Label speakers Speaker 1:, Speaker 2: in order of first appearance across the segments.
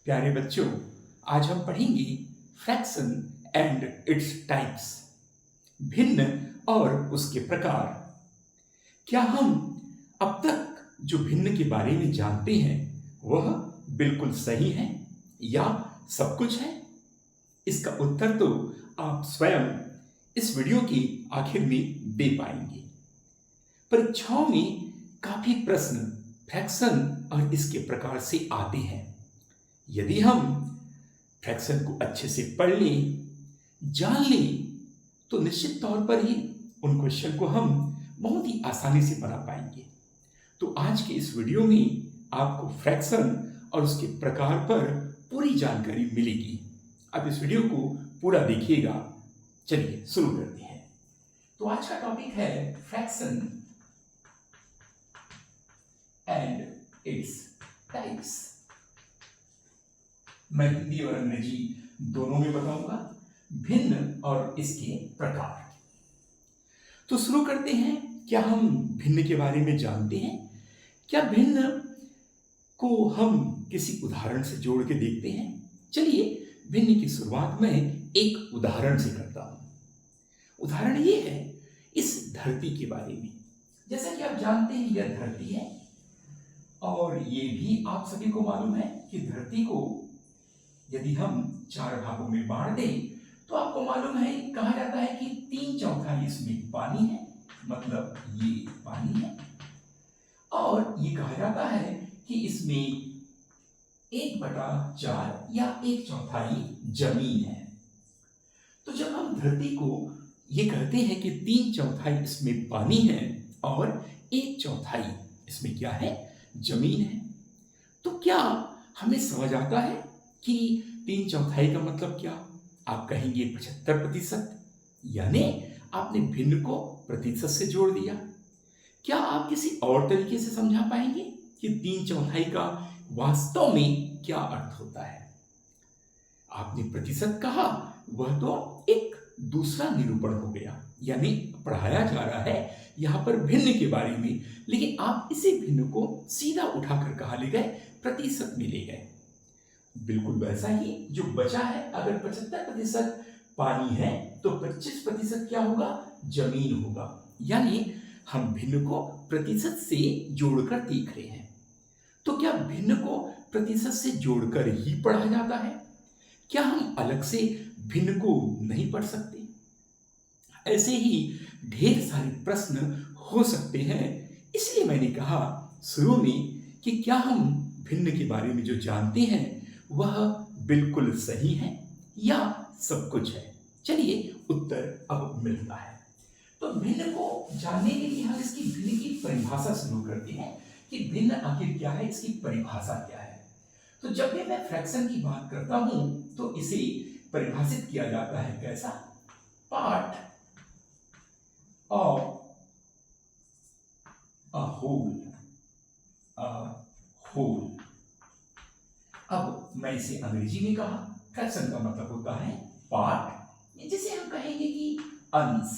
Speaker 1: प्यारे बच्चों, आज हम पढ़ेंगे फ्रैक्शन एंड इट्स टाइप्स, भिन्न और उसके प्रकार। क्या हम अब तक जो भिन्न के बारे में जानते हैं वह बिल्कुल सही है या सब कुछ है? इसका उत्तर तो आप स्वयं इस वीडियो के आखिर में दे पाएंगे। परीक्षाओं में काफी प्रश्न फ्रैक्शन और इसके प्रकार से आते हैं। यदि हम फ्रैक्शन को अच्छे से पढ़ लें, जान लें, तो निश्चित तौर पर ही उन क्वेश्चन को हम बहुत ही आसानी से बना पाएंगे। तो आज के इस वीडियो में आपको फ्रैक्शन और उसके प्रकार पर पूरी जानकारी मिलेगी। आप इस वीडियो को पूरा देखिएगा। चलिए शुरू करते हैं। तो आज का टॉपिक है फ्रैक्शन एंड इट्स टाइप्स। मैं हिंदी और अंग्रेजी दोनों में बताऊंगा, भिन्न और इसके प्रकार। तो शुरू करते हैं। क्या हम भिन्न के बारे में जानते हैं? क्या भिन्न को हम किसी उदाहरण से जोड़ के देखते हैं? चलिए भिन्न की शुरुआत में एक उदाहरण से करता हूं। उदाहरण ये है इस धरती के बारे में। जैसा कि आप जानते हैं यह धरती है और ये भी आप सभी को मालूम है कि धरती को यदि हम 4 भागों में बांट दें तो आपको मालूम है, कहा जाता है कि 3/4 इसमें पानी है, मतलब ये पानी है, और ये कहा जाता है कि इसमें 1/4 या 1/4 जमीन है। तो जब हम धरती को ये कहते हैं कि 3/4 इसमें पानी है और 1/4 इसमें क्या है, जमीन है, तो क्या हमें समझ आता है कि 3/4 का मतलब क्या? आप कहेंगे 75%, यानी आपने भिन्न को प्रतिशत से जोड़ दिया। क्या आप किसी और तरीके से समझा पाएंगे कि 3/4 का वास्तव में क्या अर्थ होता है? आपने प्रतिशत कहा, वह तो एक दूसरा निरूपण हो गया, यानी पढ़ाया जा रहा है यहां पर भिन्न के बारे में, लेकिन आप इसी भिन्न को सीधा उठाकर कहां ले गए, प्रतिशत में ले गए। बिल्कुल वैसा ही जो बचा है, अगर 75% पानी है तो 25% क्या होगा, जमीन होगा। यानी हम भिन्न को प्रतिशत से जोड़कर देख रहे हैं। तो क्या भिन्न को प्रतिशत से जोड़कर ही पढ़ा जाता है? क्या हम अलग से भिन्न को नहीं पढ़ सकते? ऐसे ही ढेर सारे प्रश्न हो सकते हैं। इसलिए मैंने कहा शुरू में कि क्या हम भिन्न के बारे में जो जानते हैं वह बिल्कुल सही है या सब कुछ है? चलिए उत्तर अब मिलता है। तो भिन्न को जानने के लिए हम इसकी भिन्न की परिभाषा शुरू करते हैं कि भिन्न आखिर क्या है, इसकी परिभाषा क्या है। तो जब भी मैं फ्रैक्शन की बात करता हूं तो इसे परिभाषित किया जाता है कैसा, पार्ट ऑफ अ होल। अब मैं इसे अंग्रेजी में कहा, फ्रैक्शन का मतलब होता है पार्ट, जिसे हम कहेंगे कि अंश,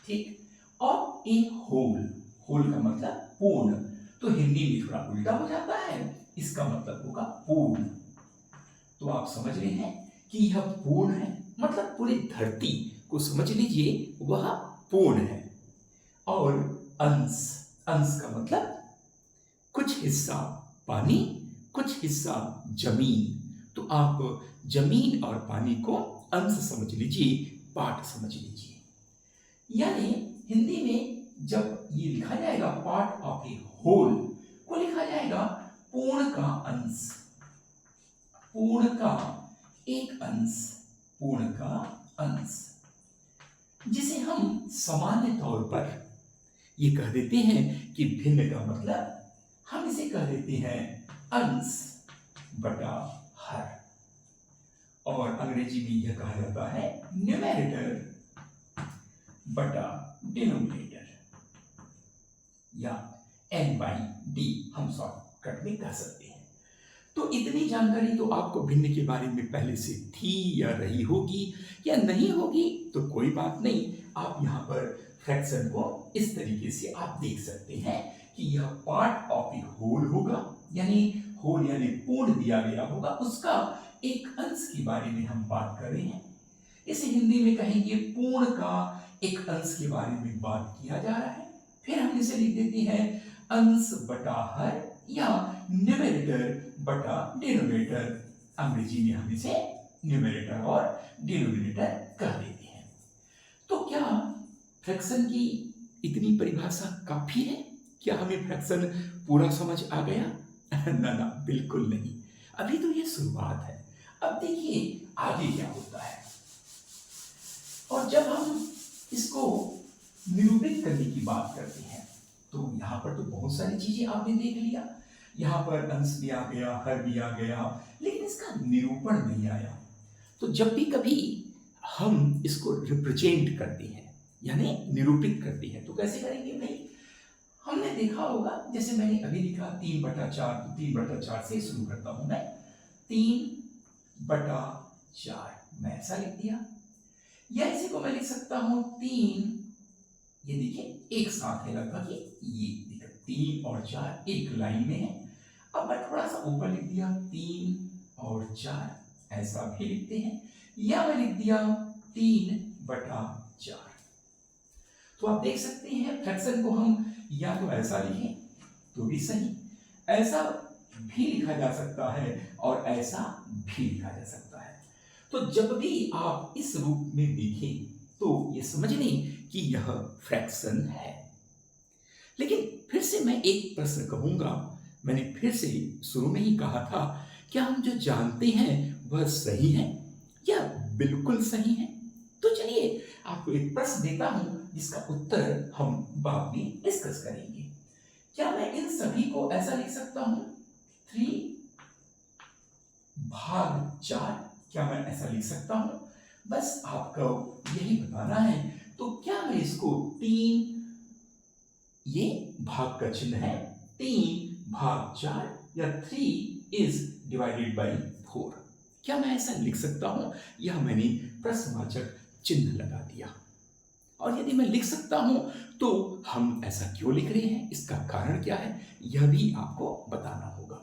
Speaker 1: ठीक, और ए होल। होल का मतलब पूर्ण, तो हिंदी में थोड़ा उल्टा हो जाता है, इसका मतलब होगा पूर्ण। तो आप समझ रहे हैं कि यह पूर्ण है, मतलब पूरी धरती को समझ लीजिए वह पूर्ण है। और अंश, अंश का मतलब कुछ हिस्सा पानी, कुछ हिस्सा जमीन। तो आप जमीन और पानी को अंश समझ लीजिए, पार्ट समझ लीजिए। यानी हिंदी में जब ये लिखा जाएगा पार्ट ऑफ ए होल, को लिखा जाएगा पूर्ण का अंश, पूर्ण का एक अंश, पूर्ण का अंश, जिसे हम सामान्य तौर पर ये कह देते हैं कि भिन्न का मतलब हम इसे कह देते हैं अंश बटा हर, और अंग्रेजी में यह कहा जाता है न्यूमरेटर बटा डिनोमिनेटर, या n/d हम शॉर्टकट में कह सकते हैं। तो इतनी जानकारी तो आपको भिन्न के बारे में पहले से थी या रही होगी या नहीं होगी, तो कोई बात नहीं। आप यहाँ पर फ्रैक्शन को इस तरीके से आप देख सकते हैं कि यह पार्ट ऑफ ए होल होगा, यानी होल यानी पूर्ण दिया गया होगा उसका एक अंश के बारे में हम बात कर रहे हैं। इसे हिंदी में कहेंगे पूर्ण का एक अंश के बारे में बात किया जा रहा है। फिर हम इसे लिख देते हैं अंश बटा हर या न्यूमेरेटर बटा डिनोमिनेटर। अंग्रेजी में हम इसे न्यूमेरेटर और डिनोमिनेटर कह देते हैं। तो क्या फ्रैक्शन की इतनी परिभाषा काफी है? क्या हमें फ्रैक्शन पूरा समझ आ गया? ना ना, बिल्कुल नहीं, अभी तो ये शुरुआत है। अब देखिए आगे क्या होता है। और जब हम इसको निरूपित करने की बात करते हैं तो यहाँ पर तो बहुत सारी चीजें आपने देख लिया। यहाँ पर अंश भी आ गया, हर भी आ गया, लेकिन इसका निरूपण नहीं आया। तो जब भी कभी हम इसको रिप्रेजेंट करते हैं यानी निरूपित करते हैं तो कैसे करेंगे भाई? हमने देखा होगा, जैसे मैंने अभी लिखा 3/4, तो 3/4 से शुरू करता हूं मैं। 3/4 मैं ऐसा लिख दिया, या इसी को मैं लिख सकता हूं 3, ये देखिए एक साथ है लगभग, ये देखिए 3 और 4 एक लाइन में है। अब मैं थोड़ा सा ऊपर लिख दिया 3 और 4, ऐसा भी लिखते हैं, या मैं लिख दिया 3/4। तो आप देख सकते हैं फ्रैक्शन को हम या तो ऐसा लिखें तो भी सही, ऐसा भी लिखा जा सकता है और ऐसा भी लिखा जा सकता है। तो जब भी आप इस रूप में देखें तो ये समझ लें कि यह फ्रैक्शन है। लेकिन फिर से मैं एक प्रश्न कहूंगा, मैंने फिर से शुरू में ही कहा था, क्या हम जो जानते हैं वह सही है या बिल्कुल सही है? तो चलिए आपको एक प्रश्न देता हूं जिसका उत्तर हम बाद में डिस्कस करेंगे। क्या मैं इन सभी को ऐसा लिख सकता हूं 3/4? क्या मैं ऐसा लिख सकता हूं? बस आपको यही बताना है। तो क्या मैं इसको 3, ये भाग का चिन्ह है, 3/4 या 3 इज डिवाइडेड बाई 4, क्या मैं ऐसा लिख सकता हूं? यह मैंने प्रश्नवाचक चिन्ह लगा दिया। और यदि मैं लिख सकता हूं तो हम ऐसा क्यों लिख रहे हैं, इसका कारण क्या है, यह भी आपको बताना होगा।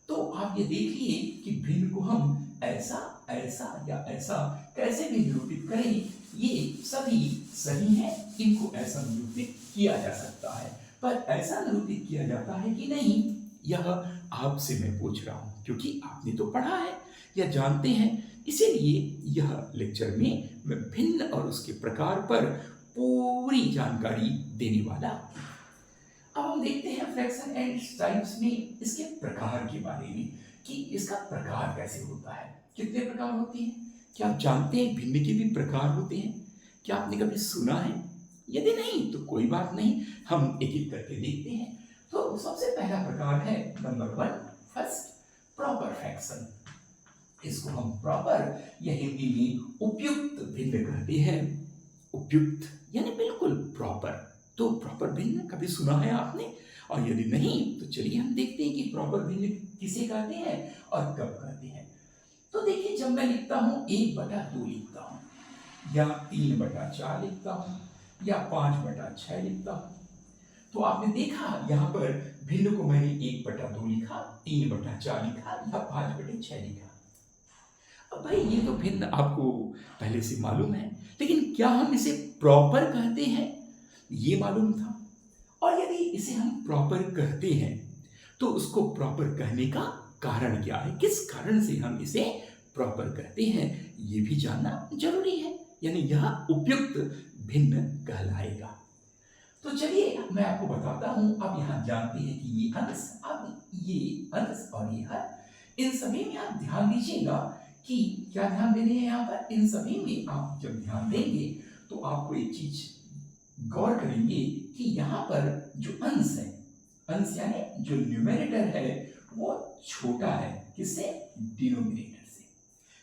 Speaker 1: तो आप ये देखिए कि भिन्न को हम ऐसा, ऐसा या ऐसा कैसे भी निरूपित करें, ये सभी सही है। इनको ऐसा निरूपित किया जा सकता है, पर ऐसा निरूपित किया जाता है कि नहीं, यह आपसे मैं पूछ रहा हूं, क्योंकि आपने तो पढ़ा है या जानते हैं, इसीलिए यह लेक्चर में मैं भिन्न और उसके प्रकार पर पूरी जानकारी देने वाला। अब हम देखते हैं फ्रैक्शन एंड टाइप्स में इसके प्रकार के बारे में कि इसका प्रकार कैसे होता है, कितने प्रकार होते हैं। क्या आप जानते हैं भिन्न के भी प्रकार होते हैं? क्या आपने कभी सुना है? यदि नहीं तो कोई बात नहीं, हम एक एक करके देखते हैं। तो सबसे पहला प्रकार है नंबर 1, फर्स्ट, प्रॉपर फ्रैक्शन। इसको हम प्रॉपर या हिंदी में उपयुक्त भिन्न कहते हैं। उपयुक्त यानी बिल्कुल प्रॉपर। तो प्रॉपर भिन्न कभी सुना है आपने? और यदि नहीं तो चलिए हम देखते हैं कि प्रॉपर भिन्न किसे कहते हैं और कब कहते हैं। तो देखिए, जब मैं लिखता हूं 1/2 लिखता हूं, या 3/4 लिखता हूं, या 5/6 लिखता हूं, तो आपने देखा यहां पर भिन्न को मैंने 1/2 लिखा, 3/4 लिखा या 5/6 लिखा। अब भाई ये तो भिन्न आपको पहले से मालूम है, लेकिन क्या हम इसे प्रॉपर कहते हैं, ये मालूम था। और यदि इसे हम प्रॉपर कहते हैं तो उसको प्रॉपर कहने का कारण क्या है, किस कारण से हम इसे प्रॉपर कहते हैं, ये भी जानना जरूरी है, यानी यह उपयुक्त भिन्न कहलाएगा। तो चलिए मैं आपको बताता हूं। आप यहां जानते हैं कि ये अंश, अब ये अंश और ये हर, इन सभी में आप ध्यान दीजिएगा कि क्या ध्यान देने हैं यहाँ पर। इन सभी में आप जब ध्यान देंगे तो आपको एक चीज गौर करेंगे कि यहाँ पर जो अंश है, अंश यानी जो न्यूमेरेटर है वो छोटा है, किससे? डिनोमिनेटर से।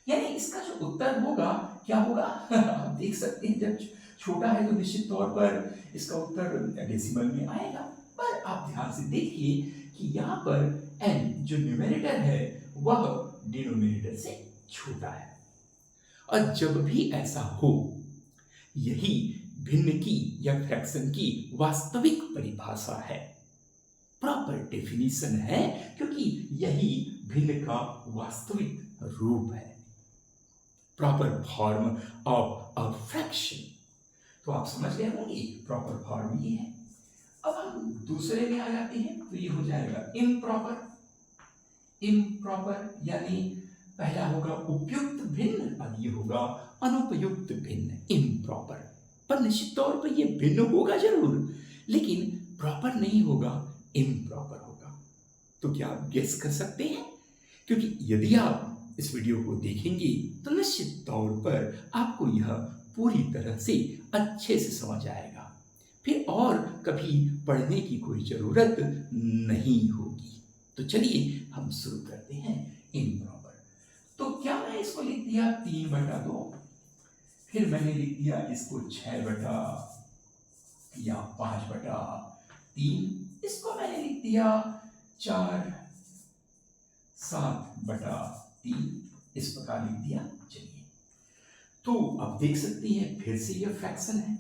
Speaker 1: यानी इसका जो उत्तर होगा क्या होगा आप देख सकते हैं, जब छोटा है तो निश्चित तौर पर इसका उत्तर डेसिमल में आएगा। पर आप ध्यान से देखिए कि यहाँ पर n जो न्यूमेरेटर है वह डिनोमिनेटर से छोटा है। और जब भी ऐसा हो, यही भिन्न की या फ्रैक्शन की वास्तविक परिभाषा है। प्रॉपर डेफिनेशन है, क्योंकि यही भिन्न का वास्तविक रूप है, proper form of a fraction. तो आप समझ गए होंगे प्रॉपर फॉर्म ये है। अब हम दूसरे में आ जाते हैं, तो ये हो जाएगा इम्प्रॉपर। इम्प्रॉपर यानी पहला होगा उपयुक्त भिन्न और ये होगा अनुपयुक्त भिन्न, इम्प्रॉपर। पर निश्चित तौर पर ये भिन्न होगा जरूर, लेकिन प्रॉपर नहीं होगा, इम्प्रॉपर होगा। तो क्या आप गेस कर सकते हैं? क्योंकि यदि आप इस वीडियो को देखेंगे तो निश्चित तौर पर आपको यह पूरी तरह से अच्छे से समझ आएगा, फिर और कभी पढ़ने की कोई जरूरत नहीं होगी। तो चलिए हम शुरू करते हैं इम्प्रॉपर। तो क्या मैं इसको लिख दिया 3/2, फिर मैंने लिख दिया इसको 6 या 5/3, इसको मैंने लिख दिया 4/7/3, इस प्रकार लिख दिया। चलिए, तो अब देख सकते हैं फिर से यह फ्रैक्शन है,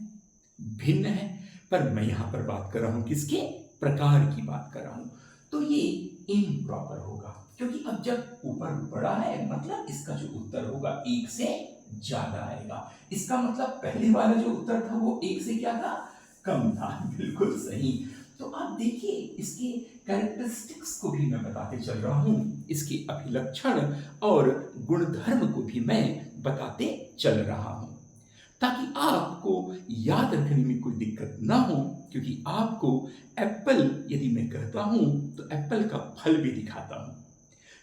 Speaker 1: भिन्न है, पर मैं यहां पर बात कर रहा हूं किसके प्रकार की बात कर रहा हूं, तो ये इम्प्रॉपर होगा, क्योंकि अब जब ऊपर बड़ा है मतलब इसका जो उत्तर होगा 1 से ज्यादा आएगा। इसका मतलब पहले वाला जो उत्तर था वो 1 से क्या था, कम था। बिल्कुल सही। तो आप देखिए इसके कैरेक्टरिस्टिक्स को भी मैं बताते चल रहा हूं, इसके अभिलक्षण और गुणधर्म को भी मैं बताते चल रहा हूं, ताकि आपको याद रखने में कोई दिक्कत ना हो। क्योंकि आपको एप्पल यदि मैं कहता हूं तो एप्पल का फल भी दिखाता हूं,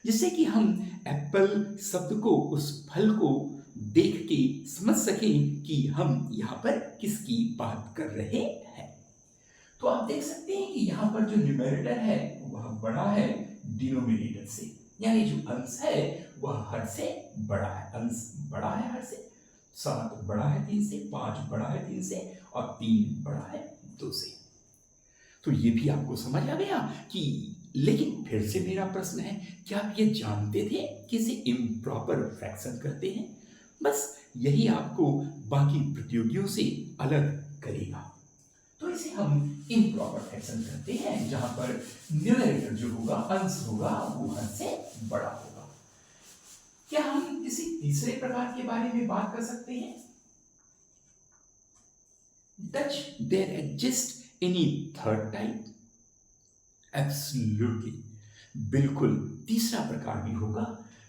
Speaker 1: जिससे कि हम एप्पल शब्द को, उस फल को देख के समझ सकें कि हम यहाँ पर किसकी बात कर रहे हैं। तो आप देख सकते हैं कि यहाँ पर जो न्यूमरेटर है वह बड़ा है डिनोमिनेटर से, यानी जो अंश है वह हर से बड़ा है, अंश बड़ा है हर से। 7 बड़ा है 3 से, 5 बड़ा है 3 से और 3 बड़ा है 2 से। तो ये भी आपको समझ आ गया कि, लेकिन फिर से मेरा प्रश्न है, क्या आप ये जानते थे कि इसे इम्प्रॉपर फ्रैक्शन कहते हैं? बस यही आपको बाकी प्रतियोगियों से अलग करेगा। तो इसे हम इम्प्रॉपर फ्रैक्शन कहते हैं, जहां पर न्यूमरेटर जो होगा, अंश होगा, वो हर से बड़ा होगा। क्या हम किसी तीसरे प्रकार के बारे में बात कर सकते हैं? Does there exist any third type? Absolutely, बिल्कुल तीसरा प्रकार भी होगा।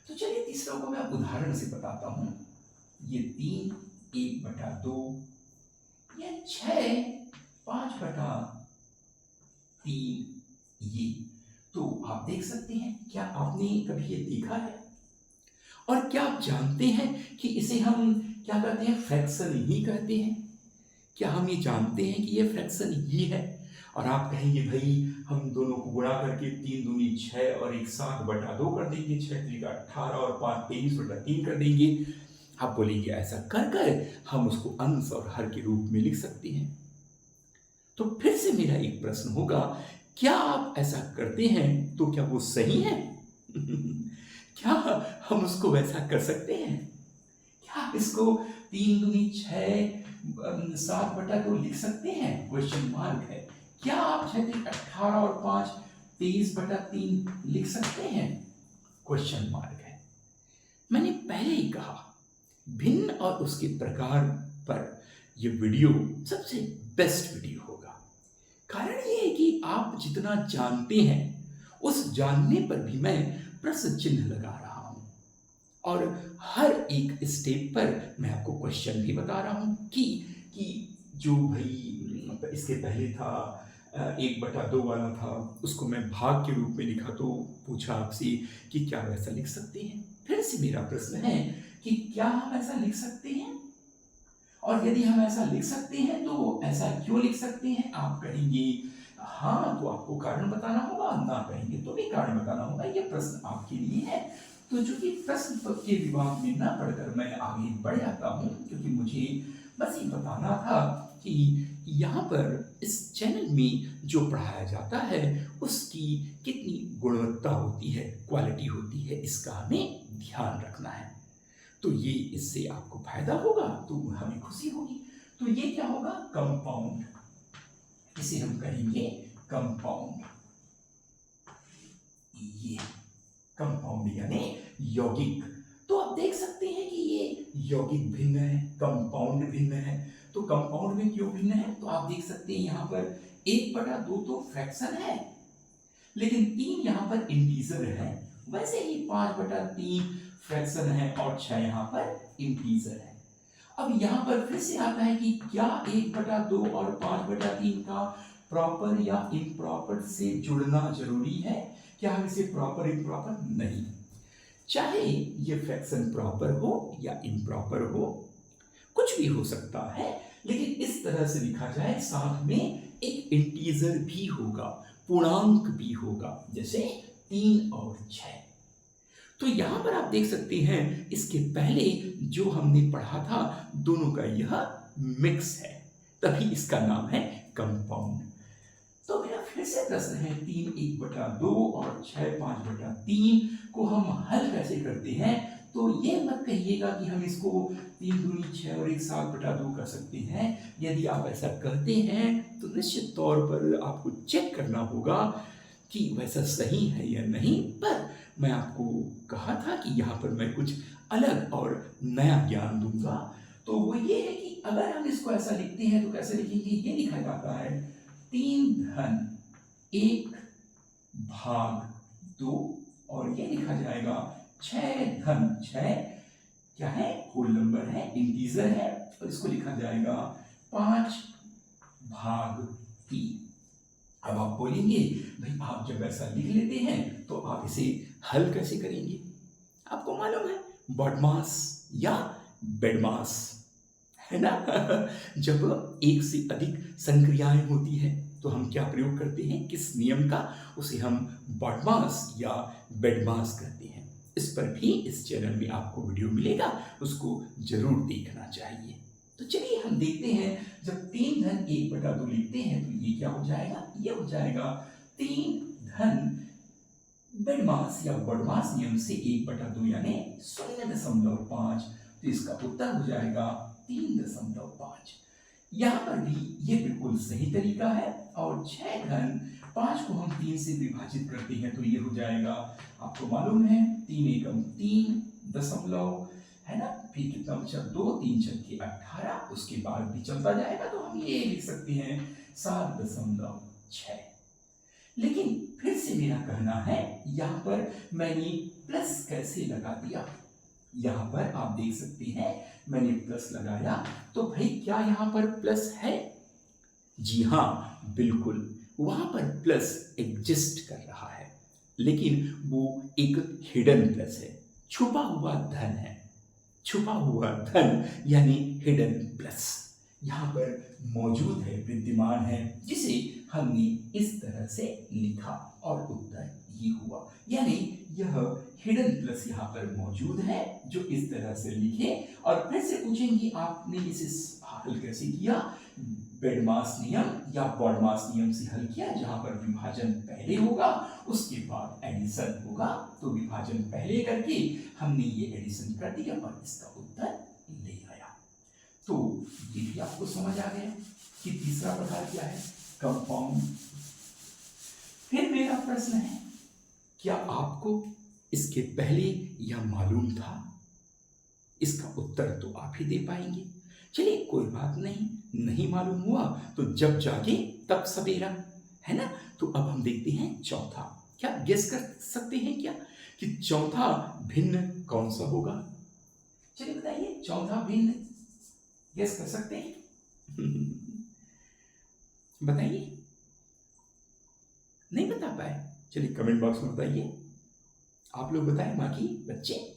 Speaker 1: तो चलिए तीसरा को मैं उदाहरण से बताता हूं। ये 3 1/2 या 6 5/3, ये तो आप देख सकते हैं। क्या आपने कभी ये देखा है? और क्या आप जानते हैं कि इसे हम क्या कहते हैं, फ्रैक्शन ही कहते हैं? क्या हम ये जानते हैं कि ये फ्रैक्शन ही है? और आप कहेंगे भाई हम दोनों को गुणा करके 3 दूनी 6 और 1 7/2 कर देंगे, 6 3 18 और 5 23/3 कर देंगे। आप बोलेंगे ऐसा कर कर हम उसको अंश और हर के रूप में लिख सकते हैं। तो फिर से मेरा एक प्रश्न होगा, क्या आप ऐसा करते हैं तो क्या वो सही है? क्या हम उसको वैसा कर सकते हैं? क्या आप इसको 3 दूनी 6 7/2 लिख सकते हैं? क्वेश्चन मार्क है। क्या आप 6 3 18 और 5 23/3 लिख सकते हैं? क्वेश्चन मार्क है। मैंने पहले ही कहा, भिन्न और उसके प्रकार पर यह वीडियो सबसे बेस्ट वीडियो होगा। कारण यह है कि आप जितना जानते हैं उस जानने पर भी मैं प्रश्न चिन्ह लगा रहा हूं, और हर एक स्टेप पर मैं आपको क्वेश्चन भी बता रहा हूं कि जो भाई इसके पहले था 1/2 वाला था, उसको मैं भाग के रूप में लिखा, तो पूछा आपसे कि क्या वैसा लिख सकते हैं? फिर से मेरा प्रश्न है कि क्या हम ऐसा लिख सकते हैं? और यदि हम ऐसा लिख सकते हैं तो ऐसा क्यों लिख सकते हैं? आप कहेंगे हाँ, तो आपको कारण बताना होगा, ना कहेंगे तो भी कारण बताना होगा। ये प्रश्न आपके लिए है। तो चूंकि प्रश्न के विभाग में ना पढ़कर मैं आगे बढ़ जाता हूँ, क्योंकि मुझे बस ये बताना था कि यहाँ पर इस चैनल में जो पढ़ाया जाता है उसकी कितनी गुणवत्ता होती है, क्वालिटी होती है, इसका हमें ध्यान रखना है। तो ये इससे आपको फायदा होगा तो हमें खुशी होगी। तो ये क्या होगा, कंपाउंड, इसे हम कहेंगे कंपाउंड। ये कंपाउंड यानी यौगिक। तो आप देख सकते हैं कि ये यौगिक भिन्न है, कंपाउंड भिन्न है। तो कंपाउंड में क्यों भिन्न है? तो आप देख सकते हैं यहाँ पर 1/2 तो फ्रैक्शन है, लेकिन 3 यहाँ पर इंटीजर है। वैसे ही 5/3 फ्रैक्शन है और 6 यहाँ पर इंटीजर है। अब यहाँ पर फिर से आता है कि क्या 1/2 और 5/3 का प्रॉपर या इम्प्रॉपर से जुड़ना जरूरी है? क्या हम इसे प्रॉपर इम्प्रॉपर? नहीं, चाहे ये फ्रैक्शन प्रॉपर हो या इम्प्रॉपर हो, कुछ भी हो सकता है, लेकिन इस तरह से लिखा जाए, साथ में एक इंटीजर भी होगा, पूर्णांक भी होगा, जैसे 3 और 6। तो यहां पर आप देख सकते हैं इसके पहले जो हमने पढ़ा था दोनों का यह मिक्स है, तभी इसका नाम है कंपाउंड। तो मेरा फिर से प्रश्न है 3 1/2 और 6 5/3 को हम हल कैसे करते हैं? तो ये मत कहिएगा कि हम इसको 3 दूनी 6 और 1 7/2 कर सकते हैं। यदि आप ऐसा कहते हैं तो निश्चित तौर पर आपको चेक करना होगा कि वैसा सही है या नहीं। पर मैं आपको कहा था कि यहाँ पर मैं कुछ अलग और नया ज्ञान दूंगा। तो वो ये है कि अगर हम इसको ऐसा लिखते हैं तो कैसे लिखेंगे? ये लिखा जाता है 3/1/2 और ये लिखा जाएगा 6/6, क्या है? होल नंबर है, इंटीजर है, और इसको लिखा जाएगा 5/3। अब आप बोलेंगे भाई आप जब ऐसा लिख लेते हैं तो आप इसे हल कैसे करेंगे? आपको मालूम है बॉडमास या बेडमास, है ना? जब एक से अधिक संक्रियाएं होती हैं तो हम क्या प्रयोग करते हैं, किस नियम का? उसे हम बॉडमास या बेडमास कहते हैं। इस पर भी इस चैनल में आपको वीडियो मिलेगा, उसको जरूर देखना चाहिए। तो चलिए हम देखते हैं, जब 3/1/2 लिखते हैं तो ये क्या हो जाएगा? ये हो जाएगा 3 बेडमास या बॉडमास नियम से 1/2 यानी 0.5। तो इसका उत्तर हो जाएगा 3.5। यहाँ पर भी ये बिल्कुल सही तरीका है। और 6/5 को हम 3 से विभाजित करते हैं तो ये हो जाएगा, आपको मालूम है 3 एकम 3 दशमलव, है ना? फिर कितना बचा? 2 3 छक्के 18, उसके बाद भी चलता जाएगा तो हम ये लिख सकते हैं 7.6। लेकिन फिर से मेरा कहना है यहाँ पर मैंने प्लस कैसे लगा दिया? यहाँ पर आप देख सकते हैं मैंने प्लस लगाया, तो भाई क्या यहाँ पर प्लस है? जी हाँ, बिल्कुल, वहां पर प्लस एग्जिस्ट कर रहा है, लेकिन वो एक हिडन प्लस है, छुपा हुआ धन है। छुपा हुआ धन यानी हिडन प्लस यहाँ पर मौजूद है, विद्यमान है, जिसे हमने इस तरह से लिखा और उत्तर ये हुआ। यानी यह हिडन प्लस यहाँ पर मौजूद है जो इस तरह से लिखे। और फिर से पूछेंगे आपने इसे हल कैसे किया? बेडमास नियम या बॉडमास नियम से हल किया, जहां पर विभाजन पहले होगा उसके बाद एडिशन होगा। तो विभाजन पहले करके हमने ये एडिशन कर दिया और इसका उत्तर ले आया। तो ये भी आपको समझ आ गया कि तीसरा प्रकार क्या है, कंपाउंड। फिर मेरा प्रश्न है, क्या आपको इसके पहले यह मालूम था? इसका उत्तर तो आप ही दे पाएंगे। चलिए कोई बात नहीं, नहीं मालूम हुआ तो जब जागे तब सवेरा, है ना? तो अब हम देखते हैं चौथा। क्या गेस कर सकते हैं क्या कि चौथा भिन्न कौन सा होगा? चलिए बताइए, चौथा भिन्न गेस कर सकते हैं? बताइए। नहीं बता पाए? चलिए कमेंट बॉक्स में बताइए, आप लोग बताएं, बाकी बच्चे।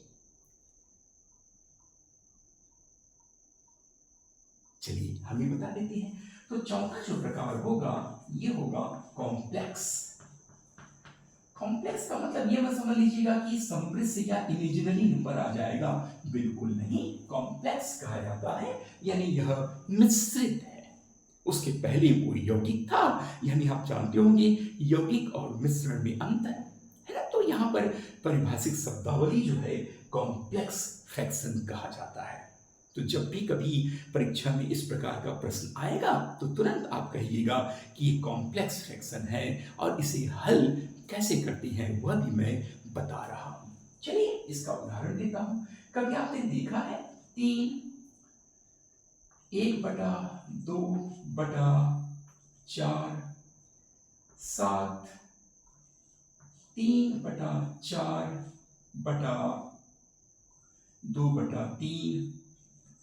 Speaker 1: चलिए हम ही बता देते हैं। तो चौथा जो प्रकार होगा ये होगा कॉम्प्लेक्स। कॉम्प्लेक्स का मतलब ये मत समझ लीजिएगा कि संपृष्ठ या इमेजिनरी नंबर आ जाएगा, बिल्कुल नहीं। कॉम्प्लेक्स कहा जाता है यानी यह मिश्रित है। उसके पहले वो यौगिक था, यानी आप जानते होंगे यौगिक और मिश्रण में अंतर है ना। तो यहाँ पर परिभाषिक शब्दावली जो है कॉम्प्लेक्स फ्रैक्शन कहा जाता है। तो जब भी कभी परीक्षा में इस प्रकार का प्रश्न आएगा तो तुरंत आप कहिएगा कि ये कॉम्प्लेक्स फ्रैक्शन है और इसे हल कैसे करते हैं वह भी मैं बता रहा हूं। चलिए इसका उदाहरण देता हूं। कभी आपने देखा है 3 1/2/4 7 3/4/2/3।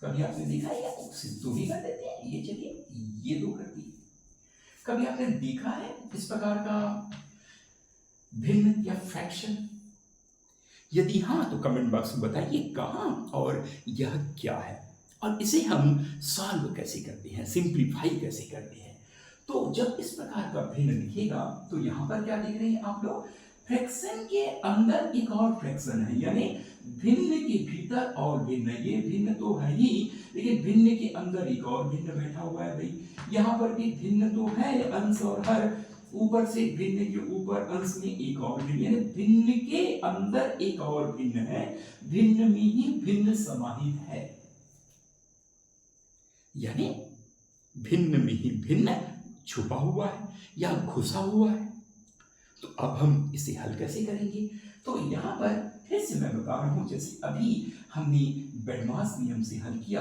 Speaker 1: कभी आपने देखा है या सिर्फ 2 ही कर देते हैं? ये चलिए ये 2 कर दिए। कभी आपने देखा है इस प्रकार का भिन्न या फ्रैक्शन? यदि हाँ तो कमेंट बॉक्स में बताइए कहाँ और यह क्या है और इसे हम सॉल्व कैसे करते हैं, सिंप्लीफाई कैसे करते हैं। तो जब इस प्रकार का भिन्न दिखेगा तो यहाँ पर क्या देख रहे हैं आप लोग? फ्रैक्शन के अंदर एक और फ्रैक्शन है, यानी भिन्न के भीतर और भिन्न। ये भिन्न तो है ही, लेकिन भिन्न के अंदर एक और भिन्न बैठा हुआ है भाई। यहाँ पर भी भिन्न तो है, अंश और हर, ऊपर से भिन्न के ऊपर अंश में एक और भिन्न, यानी भिन्न के अंदर एक और भिन्न है, भिन्न में ही भिन्न समाहित है, यानी भिन्न में ही भिन्न छुपा हुआ है या घुसा हुआ है। तो अब हम इसे हल कैसे करेंगे? तो यहां पर फिर से मैं बता रहा हूं, जैसे अभी हमने BODMAS नियम से हल किया,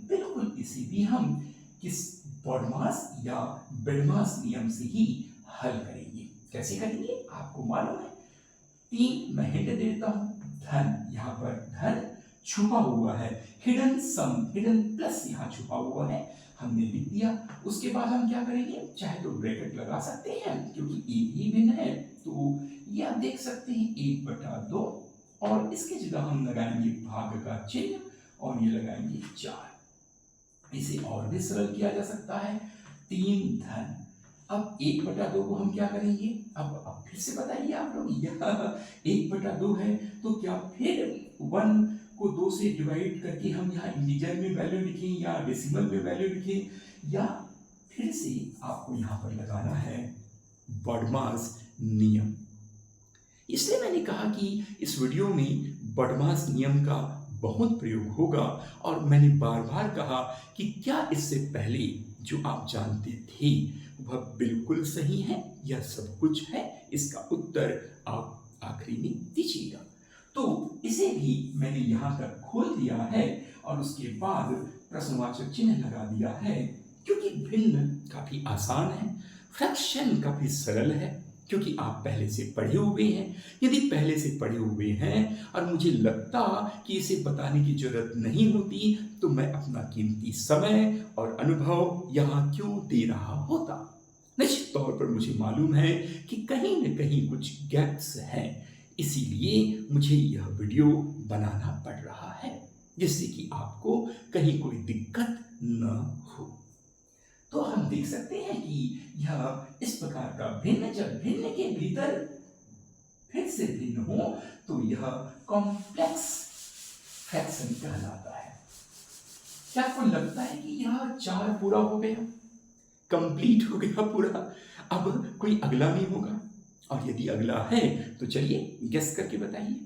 Speaker 1: बिल्कुल इसे भी हम किस BODMAS नियम से ही हल करेंगे। कैसे करेंगे आपको मालूम है। 3 मैं हिंट देता हूं, धन, यहां पर धन छुपा हुआ है, हिडन सम, हिडन प्लस यहां छुपा हुआ है, हमने लिख दिया। उसके बाद हम क्या करेंगे, चाहे तो ब्रैकेट लगा सकते हैं क्योंकि एक ही भिन्न है, तो ये आप देख सकते हैं 1/2 और इसकी जगह हम लगाएंगे भाग का चिन्ह और ये लगाएंगे 4। इसे और भी सरल किया जा सकता है, 3 धन। अब 1/2 को हम क्या करेंगे, अब फिर से बताइए आप लोग, यह 1/2 है तो क्या फिर 1 को 2 से डिवाइड करके हम यहाँ इंटीजर में वैल्यू लिखें या डेसिमल में वैल्यू लिखें, या फिर से आपको यहाँ पर लगाना है BODMAS नियम। इसलिए मैंने कहा कि इस वीडियो में BODMAS नियम का बहुत प्रयोग होगा और मैंने बार बार कहा कि क्या इससे पहले जो आप जानते थे वह बिल्कुल सही है या सब कुछ है, इसका उत्तर आप आखिरी में दीजिएगा। तो इसे भी मैंने यहाँ तक खोल दिया है और उसके बाद प्रश्नवाचक चिन्ह लगा दिया है, क्योंकि भिन्न काफी आसान है, फ्रैक्शन काफी सरल है, क्योंकि आप पहले से पढ़े हुए हैं। यदि पहले से पढ़े हुए हैं और मुझे लगता कि इसे बताने की जरूरत नहीं होती तो मैं अपना कीमती समय और अनुभव यहाँ क्यों दे रहा होता। निश्चित तौर पर मुझे मालूम है कि कहीं न कहीं कुछ गैप्स हैं, इसीलिए मुझे यह वीडियो बनाना पड़ रहा है, जिससे कि आपको कहीं कोई दिक्कत न हो। तो हम देख सकते हैं कि यह इस प्रकार का भिन्न, जब भिन्न के भीतर फिर से भिन्न हो तो यह कॉम्प्लेक्स फ्रैक्शन कहलाता है। क्या आपको लगता है कि यह 4 पूरा हो गया, कंप्लीट हो गया पूरा, अब कोई अगला नहीं होगा? और यदि अगला है तो चलिए गेस करके बताइए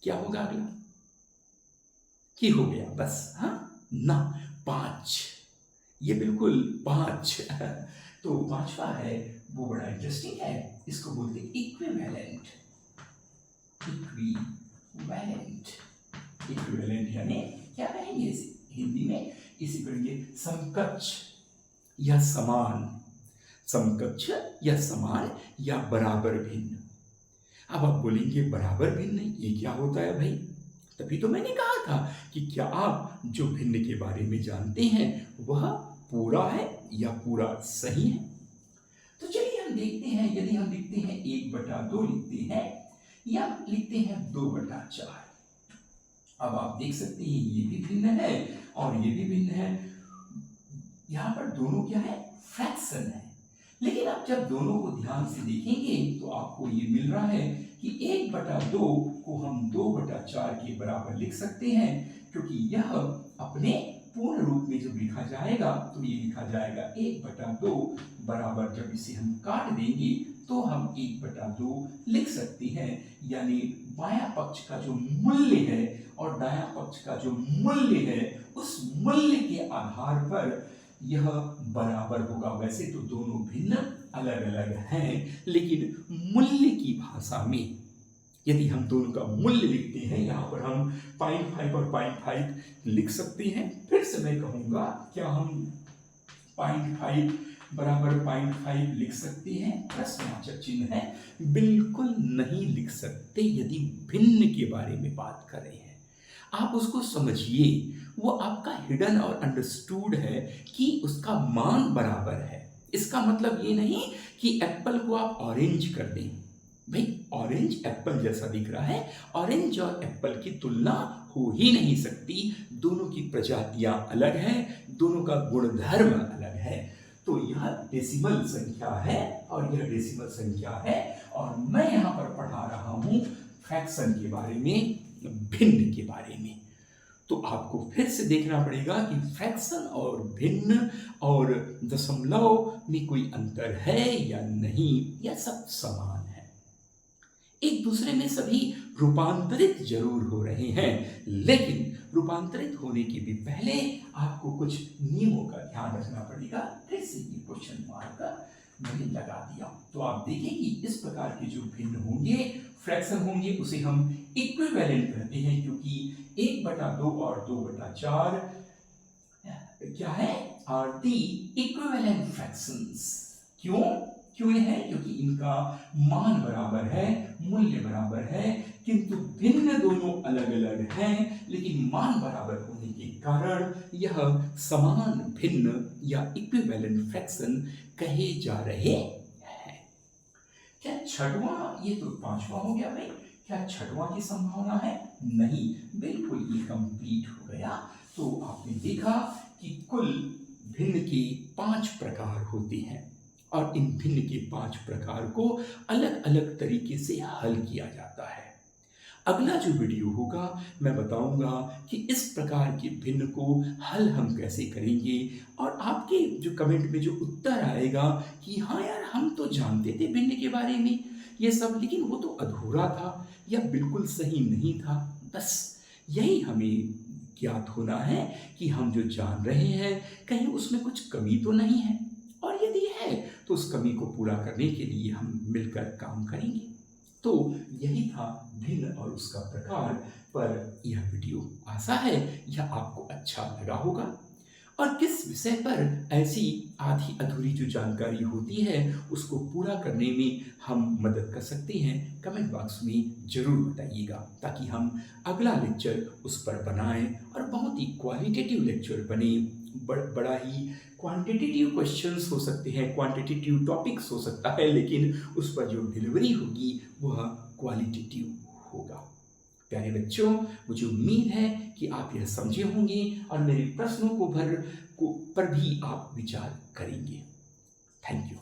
Speaker 1: क्या होगा अगला? कि हो गया बस, हाँ ना, 5, ये बिल्कुल 5। तो 5वां है वो बड़ा इंटरेस्टिंग है, इसको बोलते हैं इक्विवेलेंट। इक्विवेलेंट, इक्विवेलेंट यानी क्या कहेंगे हिंदी में, इसे कहेंगे समकक्ष या समान, समकक्ष या समान या बराबर भिन्न। अब आप बोलेंगे बराबर भिन्न ये क्या होता है भाई? तभी तो मैंने कहा था कि क्या आप जो भिन्न के बारे में जानते हैं वह पूरा है या पूरा सही है। तो चलिए हम देखते हैं, यदि हम लिखते हैं 1/2 लिखते हैं या लिखते हैं 2/4। अब आप देख सकते हैं ये भी भिन्न है और ये भी भिन्न है, यहाँ पर दोनों क्या है, फ्रैक्शन है। लेकिन आप जब दोनों को ध्यान से देखेंगे तो आपको ये मिल रहा है कि 1/2 को हम 2/4 के बराबर लिख सकते हैं, क्योंकि यह अपने पूर्ण रूप में जब लिखा जाएगा तो ये लिखा जाएगा 1/2 बराबर, जब इसे हम काट देंगे तो हम 1/2 लिख सकते हैं, यानी बायां पक्ष का जो मूल्य है और दायां पक्ष का जो मूल्य है उस मूल्य के आधार पर यह बराबर होगा। वैसे तो दोनों भिन्न अलग अलग हैं, लेकिन मूल्य की भाषा में यदि हम दोनों का मूल्य लिखते हैं, यहाँ पर हम 0.5 और 0.5 लिख सकते हैं। फिर से मैं कहूँगा, क्या हम 0.5 बराबर 0.5 लिख सकते हैं? प्रश्नवाचक चिन्ह है। बिल्कुल नहीं लिख सकते यदि भिन्न के बारे में बात कर रहे हैं। आप उसको समझिए, वो आपका हिडन और अंडरस्टूड है कि उसका मान बराबर है। इसका मतलब ये नहीं कि एप्पल को आप ऑरेंज कर दें। भाई ऑरेंज एप्पल जैसा दिख रहा है, ऑरेंज और एप्पल की तुलना हो ही नहीं सकती। दोनों की प्रजातियां अलग हैं, दोनों का गुणधर्म अलग है। तो यह डेसिमल संख्या है और यह डेसिमल संख्या है, और मैं यहाँ पर पढ़ा रहा हूँ फ्रैक्शन के बारे में, भिन्न के बारे में। तो आपको फिर से देखना पड़ेगा कि फ्रैक्शन और भिन्न और दशमलव में कोई अंतर है या नहीं, या सब समान है। एक दूसरे में सभी रूपांतरित जरूर हो रहे हैं, लेकिन रूपांतरित होने के भी पहले आपको कुछ नियमों का ध्यान रखना पड़ेगा। फिर से ये क्वेश्चन मार्क मैंने लगा दिया। तो आप देखिए कि इस प्रकार के जो भिन्न होंगे, फ्रैक्शन होंगे, उसे हम इक्विवेलेंट कहते हैं, क्योंकि 1/2 और 2/4 क्या है? Are the equivalent fractions. क्यों ये है? क्योंकि इनका मान बराबर है, मूल्य बराबर है, किंतु भिन्न दोनों अलग अलग हैं, लेकिन मान बराबर होने के कारण यह समान भिन्न या इक्विवेलेंट फ्रैक्शन कहे जा रहे हैं। क्या छठवां, ये तो पांचवा हो गया भाई, क्या छठवां की संभावना है? नहीं, बिल्कुल ये कंप्लीट हो गया। तो आपने देखा कि कुल भिन्न के 5 प्रकार होते हैं, और इन भिन्न के 5 प्रकार को अलग अलग तरीके से हल किया जाता है। अगला जो वीडियो होगा, मैं बताऊंगा कि इस प्रकार के भिन्न को हल हम कैसे करेंगे, और आपके जो कमेंट में जो उत्तर आएगा कि हाँ यार, हम तो जानते थे भिन्न के बारे में ये सब, लेकिन वो तो अधूरा था या बिल्कुल सही नहीं था। बस यही हमें ज्ञात होना है कि हम जो जान रहे हैं कहीं उसमें कुछ कमी तो नहीं है, और यदि है तो उस कमी को पूरा करने के लिए हम मिलकर काम करेंगे। तो यही था भिन्न और उसका प्रकार पर यह वीडियो। आशा है यह आपको अच्छा लगा होगा, और किस विषय पर ऐसी आधी अधूरी जो जानकारी होती है उसको पूरा करने में हम मदद कर सकते हैं, कमेंट बॉक्स में ज़रूर बताइएगा, ताकि हम अगला लेक्चर उस पर बनाएं और बहुत ही क्वालिटेटिव लेक्चर बने। बड़ा ही क्वांटिटेटिव क्वेश्चंस हो सकते हैं, क्वांटिटेटिव टॉपिक्स हो सकता है, लेकिन उस पर जो डिलीवरी होगी वह क्वालिटेटिव होगा। प्यारे बच्चों, मुझे उम्मीद है कि आप यह समझे होंगे और मेरे प्रश्नों पर भी आप विचार करेंगे। Thank you.